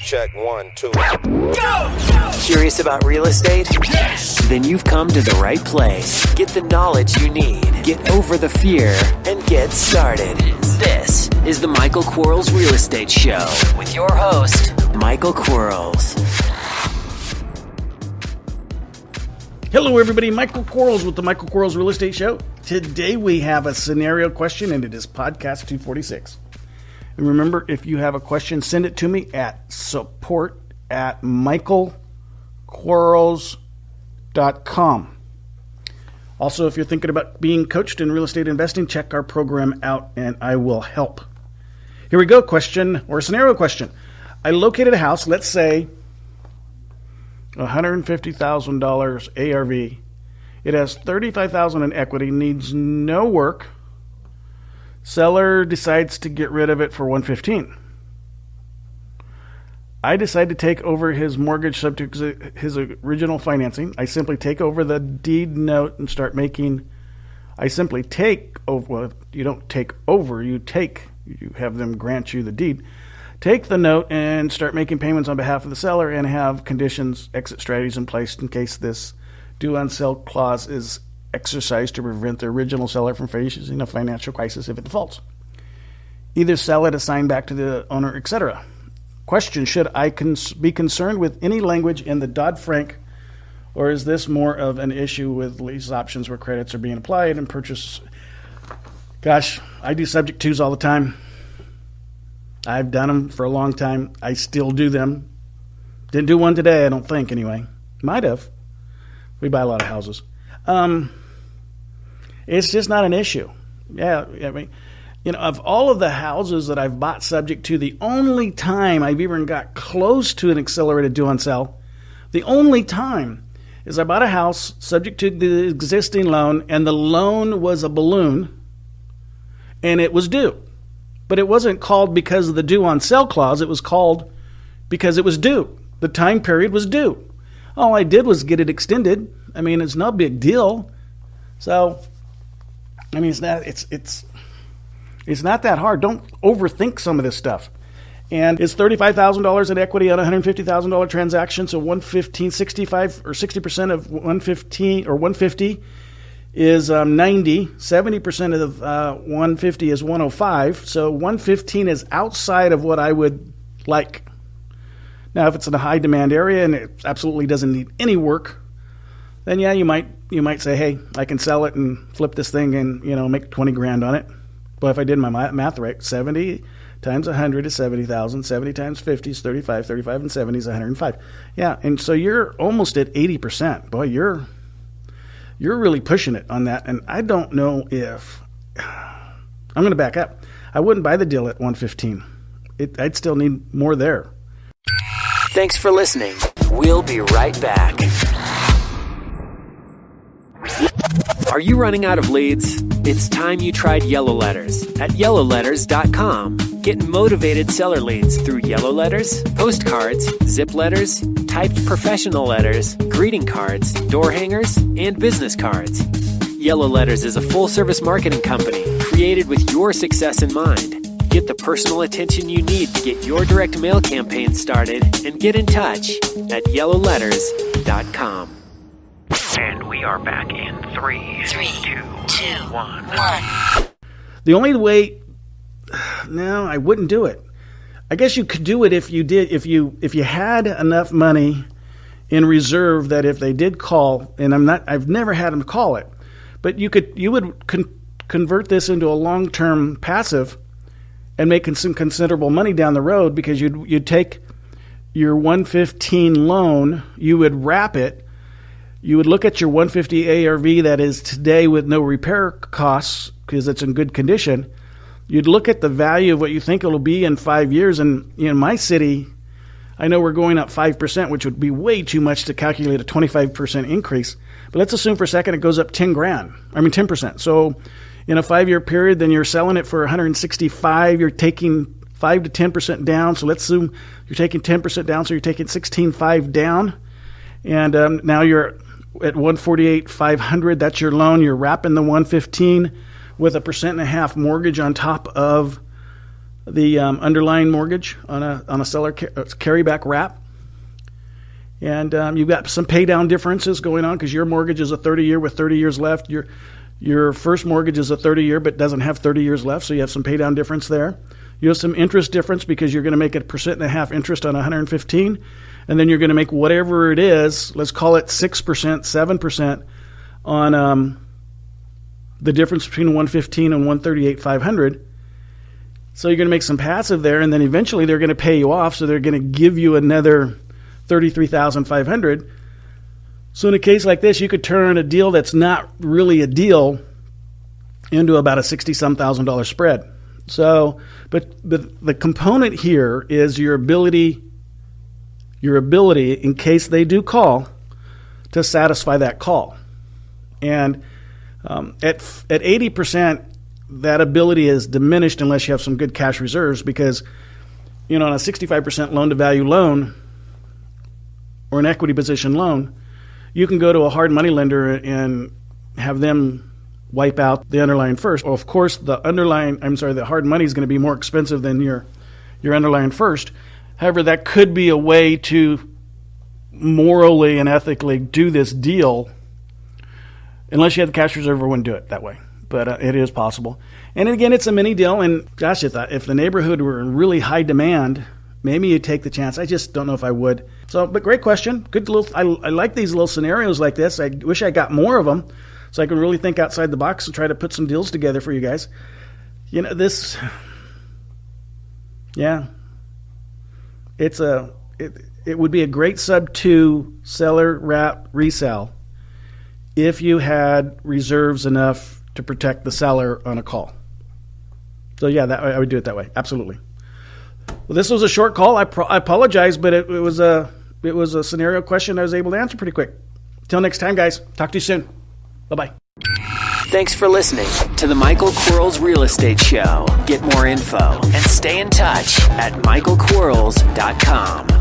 check, 1, 2. Go! Curious about real estate? Yes! Then you've come to the right place. Get the knowledge you need. Get over the fear and get started. This is the Michael Quarles Real Estate Show with your host, Michael Quarles. Hello, everybody. Michael Quarles with the Michael Quarles Real Estate Show. Today we have a scenario question, and it is podcast 246. And remember, if you have a question, send it to me at support@michaelquarles.com. Also, if you're thinking about being coached in real estate investing, check our program out, and I will help. Here we go. Question or scenario question. I located a house, let's say $150,000 ARV. It has $35,000 in equity, needs no work. Seller decides to get rid of it for $115,000. I decide to take over his mortgage subject to his original financing. I simply take over the deed note and start making. I simply take over. Well, you don't take over. You have them grant you the deed. Take the note and start making payments on behalf of the seller and have conditions, exit strategies in place in case this due on sale clause is exercised to prevent the original seller from facing a financial crisis if it defaults. Either sell it, assign back to the owner, etc. Question, should I be concerned with any language in the Dodd Frank, or is this more of an issue with lease options where credits are being applied and purchase? Gosh, I do subject twos all the time. I've done them for a long time. I still do them. Didn't do one today, I don't think, anyway. Might have. We buy a lot of houses. It's just not an issue. Yeah, I mean, of all of the houses that I've bought subject to, the only time I've even got close to an accelerated due on sale, the only time is I bought a house subject to the existing loan, and the loan was a balloon, and it was due. But it wasn't called because of the due on sale clause. It was called because it was due. The time period was due. All I did was get it extended. I mean, it's no big deal. So, I mean, it's not that hard. Don't overthink some of this stuff. And it's $35,000 in equity on a $150,000 transaction. So 115, 65 or 60% of 115 or 150 is 90. 70% of 150 is 105. So 115 is outside of what I would like. Now, if it's in a high demand area and it absolutely doesn't need any work, then yeah, you might say, hey, I can sell it and flip this thing and make 20 grand on it. But if I did my math right, 70 times 100 is 70,000. 70 times 50 is 35. 35 and 70 is 105. Yeah, and so you're almost at 80%. Boy, you're really pushing it on that. And I don't know if I'm going to back up. I wouldn't buy the deal at 115. I'd still need more there. Thanks for listening. We'll be right back. Are you running out of leads? It's time you tried Yellow Letters at yellowletters.com. Get motivated seller leads through yellow letters, postcards, zip letters, typed professional letters, greeting cards, door hangers, and business cards. Yellow Letters is a full-service marketing company created with your success in mind. Get the personal attention you need to get your direct mail campaign started and get in touch at yellowletters.com. And we are back in 3, 2, 1. The only way, no, I wouldn't do it. I guess you could do it if you had enough money in reserve that if they did call, and I've never had them call it, but you would convert this into a long-term passive and make some considerable money down the road, because you'd take your 115 loan, you would wrap it. You would look at your 150 ARV that is today with no repair costs because it's in good condition. You'd look at the value of what you think it'll be in 5 years. And in my city, I know we're going up 5%, which would be way too much to calculate a 25% increase. But let's assume for a second it goes up 10%. So in a 5-year period, then you're selling it for 165. You're taking 5 to 10% down. So let's assume you're taking 10% down. So you're taking 16.5 down. And now you're at 148,500. That's your loan. You're wrapping the 115 with a 1.5% mortgage on top of the underlying mortgage on a seller carryback wrap. And you've got some pay down differences going on because your mortgage is a 30-year with 30 years left. Your first mortgage is a 30-year but doesn't have 30 years left, so you have some pay down difference there. You have some interest difference because you're going to make a 1.5% interest on 115, and then you're going to make whatever it is, let's call it 6%, 7% on the difference between 115 and 138,500. So you're going to make some passive there, and then eventually they're going to pay you off, so they're going to give you another 33,500. So in a case like this, you could turn a deal that's not really a deal into about a $60,000 spread. So, but the component here is your ability, in case they do call, to satisfy that call. And at 80%, that ability is diminished unless you have some good cash reserves, because on a 65% loan-to-value loan or an equity position loan, you can go to a hard money lender and have them wipe out the underlying first. Well, of course, the hard money is going to be more expensive than your underlying first. However, that could be a way to morally and ethically do this deal. Unless you have the cash reserve, I wouldn't do it that way. But it is possible. And again, it's a mini deal. And gosh, if the neighborhood were in really high demand, maybe you'd take the chance. I just don't know if I would. So, but great question. Good little. I like these little scenarios like this. I wish I got more of them, so I can really think outside the box and try to put some deals together for you guys. This. Yeah. It would be a great sub-2 seller wrap resale if you had reserves enough to protect the seller on a call. So yeah, I would do it that way. Absolutely. Well, this was a short call. I apologize, but it was a scenario question I was able to answer pretty quick. Till next time, guys. Talk to you soon. Bye-bye. Thanks for listening to the Michael Quarles Real Estate Show. Get more info and stay in touch at michaelquarles.com.